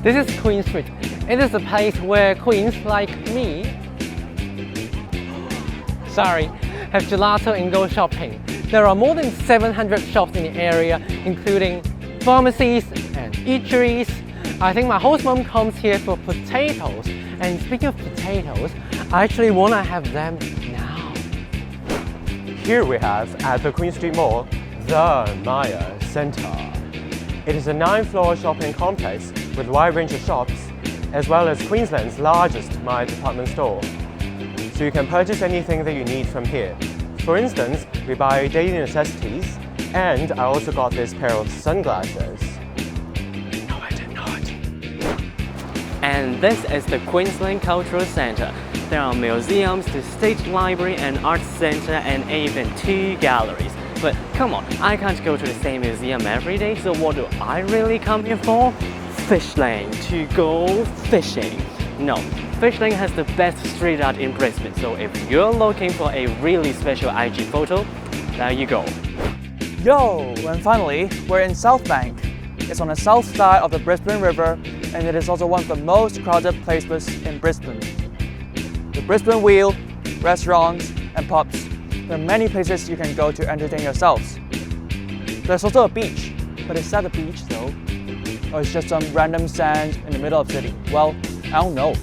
This is Queen Street. It is a place where queens like me, have gelato and go shopping. There are more than 700 shops in the area, including pharmacies and eateries. I think my host mom comes here for potatoes. And speaking of potatoes, I actually want to have them now. Here we have at the Queen Street Mall, the Maya Center. It is a 9-floor shopping complex with a wide range of shops, as well as Queensland's largest Maya department store. So you can purchase anything that you need from here. For instance, we buy daily necessities, and I also got this pair of sunglasses. No, I did not. And this is the Queensland Cultural Centre. There are museums, the State Library and Arts Centre, and even 2 galleries. But come on, I can't go to the same museum every day, so what do I really come here for? Fishling, to go fishing. No, Fishling has the best street art in Brisbane, so if you're looking for a really special IG photo, there you go. Yo! And finally, we're in South Bank. It's on the south side of the Brisbane River, and it is also one of the most crowded places in Brisbane. The Brisbane Wheel, restaurants, and pubs. There are many places you can go to entertain yourselves. There's also a beach, but is that a beach though? Or it's just some random sand in the middle of the city? Well, I don't know.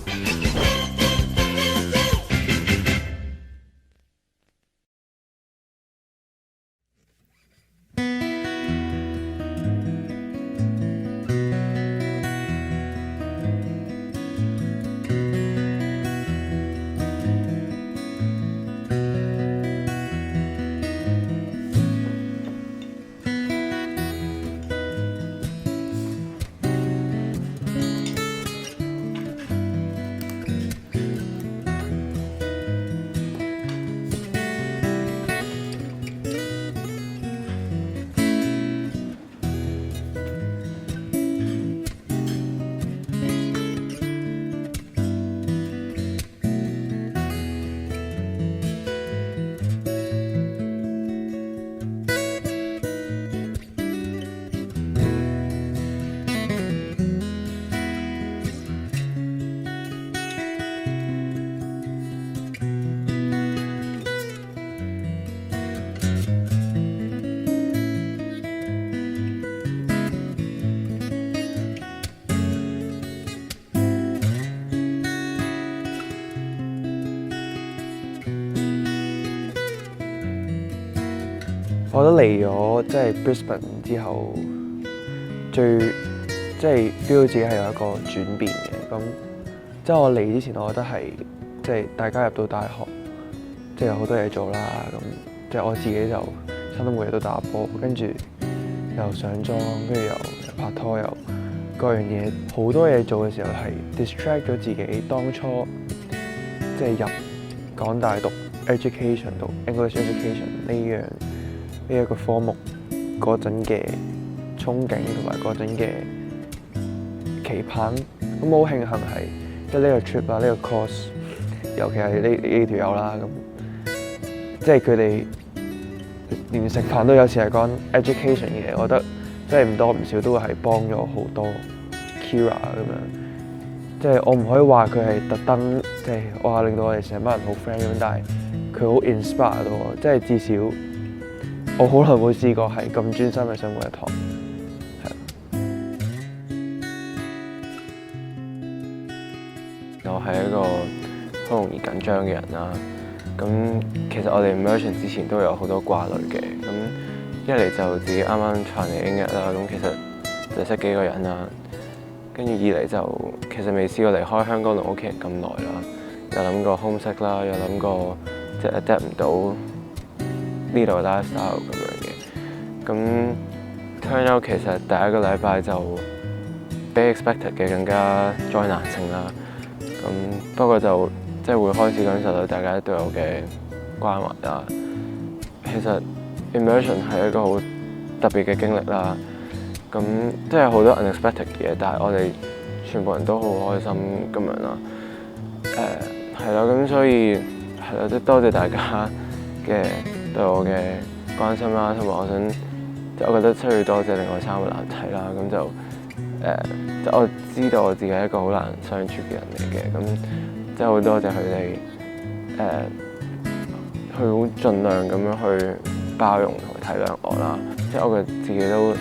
我覺得嚟咗Brisbane 之後，feel 到自己係有一個轉變嘅。咁我嚟之前，我覺得係大家入到大學，有好多嘢做啦。咁我自己就差唔多每日都打波，跟住又上妝，跟住又拍拖，又各樣嘢好多嘢做嘅時候係 distract 咗自己當初入港大讀 education 讀 English education 呢一個科目嗰陣嘅憧憬同埋嗰陣嘅期盼，咁好慶幸係呢個 trip 啦，呢個 course， 尤其係呢條友啦，咁佢哋連食飯都有時係講 education 嘅嘢，我覺得唔多唔少都係幫咗好多 Kira 咁樣，我唔可以話佢係特登哇令到我哋成班人好 friend 咁，但係佢好 inspire 到我，至少。我好耐冇試過係咁專心嘅上過一堂，我係一個好容易緊張嘅人啦。咁其實我哋 immersion 之前都有好多掛慮嘅。咁一嚟就自己啱啱創嚟英日啦，咁其實就識幾個人啦。跟住二嚟就其實未試過離開香港同屋企人咁耐啦，有諗過 homesick 啦，有諗過adapt 唔到呢度 lifestyle 咁樣嘅，咁 turn out 其實第一個禮拜就比 expected 嘅更加災難性啦。咁不過就會開始感受到大家對我嘅關懷啦。其實 immersion 係一個好特別嘅經歷啦。咁有好多 unexpected 嘅嘢，但係我哋全部人都好開心咁樣啦。係啦，咁所以係啦，多謝大家嘅對我嘅關心啦，同埋我覺得需要多謝另外3個男仔啦，咁就我知道我自己係一個好難相處嘅人嚟嘅，咁即係好多謝佢哋佢好盡量咁樣去包容同埋體諒我啦。即係我自己都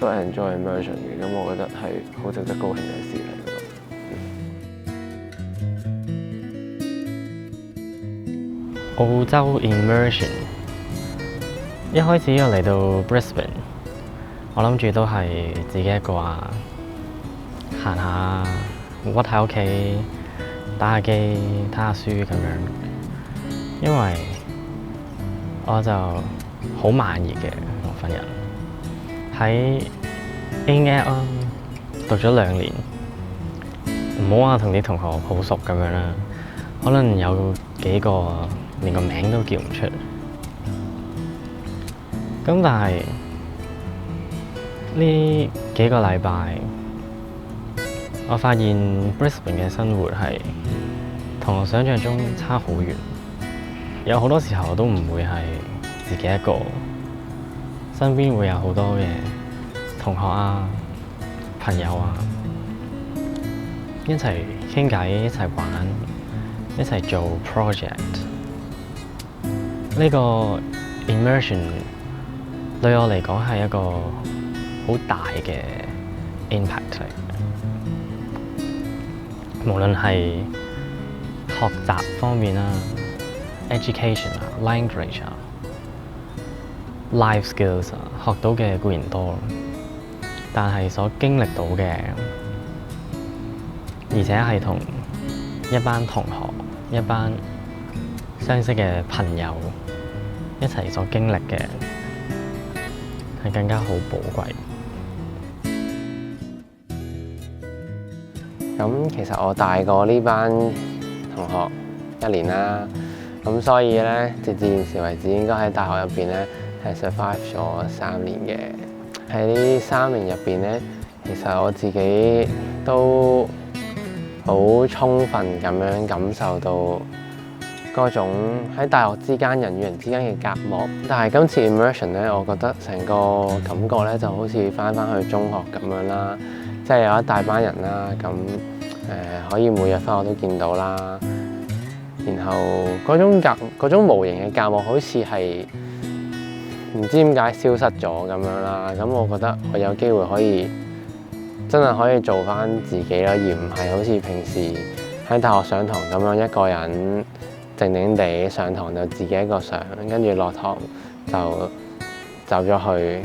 enjoy immersion 嘅，咁我覺得係好值得高興嘅事嚟嘅。澳洲 immersion 一開始我嚟到 Brisbane， 我諗住都係自己一個行下屈喺屋企打下機睇下書咁樣，因為我就好慢熱嘅我份人。喺 A.N.L 讀咗2年，唔好話同啲同學好熟咁樣啦，可能有幾個連個名都叫唔出。咁但係呢幾個禮拜，我發現 Brisbane 嘅生活係同我想象中差好遠。有好多時候我都唔會係自己一個，身邊會有好多嘅同學啊、朋友啊，一齊傾偈、一齊玩、一齊做 project。呢個 immersion 對我嚟講係一個好大嘅 impact 嚟，無論係學習方面啦、education 啊、language 啊、life skills 啊，學到嘅固然多，但係所經歷到嘅，而且係同一班同學、一班相識嘅朋友一齊所經歷嘅，係更加好寶貴。咁其實我大過呢班同學1年啦，咁所以咧，直至現時為止，應該喺大學入邊咧係 survive 咗3年嘅。喺呢3年入邊咧，其實我自己都好充分咁樣感受到嗰種喺大學之間人與人之間嘅隔膜。但係今次 immersion 咧，我覺得成個感覺咧就好似翻去中學咁樣啦。即係有一大班人啦，咁可以每日返學都見到啦。然後嗰種無形嘅隔膜，好似係唔知點解消失咗咁樣啦。咁我覺得我有機會可以真係可以做返自己啦，而唔係好似平時喺大學上堂咁樣一個人靜靜地上堂就自己一個上，跟住落堂就走咗去。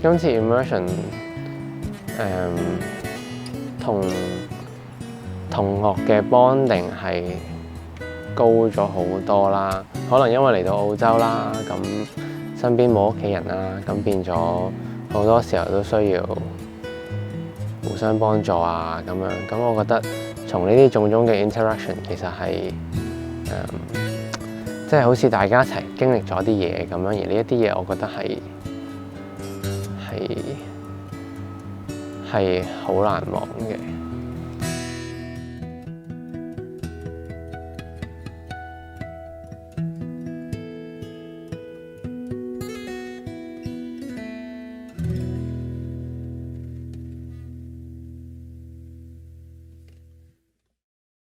今次 immersion同學嘅 bonding 係高咗好多啦，可能因為嚟到澳洲啦，咁身邊冇屋企人啦，咁變咗好多時候都需要互相幫助啊咁樣。咁我覺得從呢啲種種嘅 interaction 其實係即係好似大家一齊經歷咗啲嘢咁樣，而呢一啲嘢我覺得係好難忘嘅。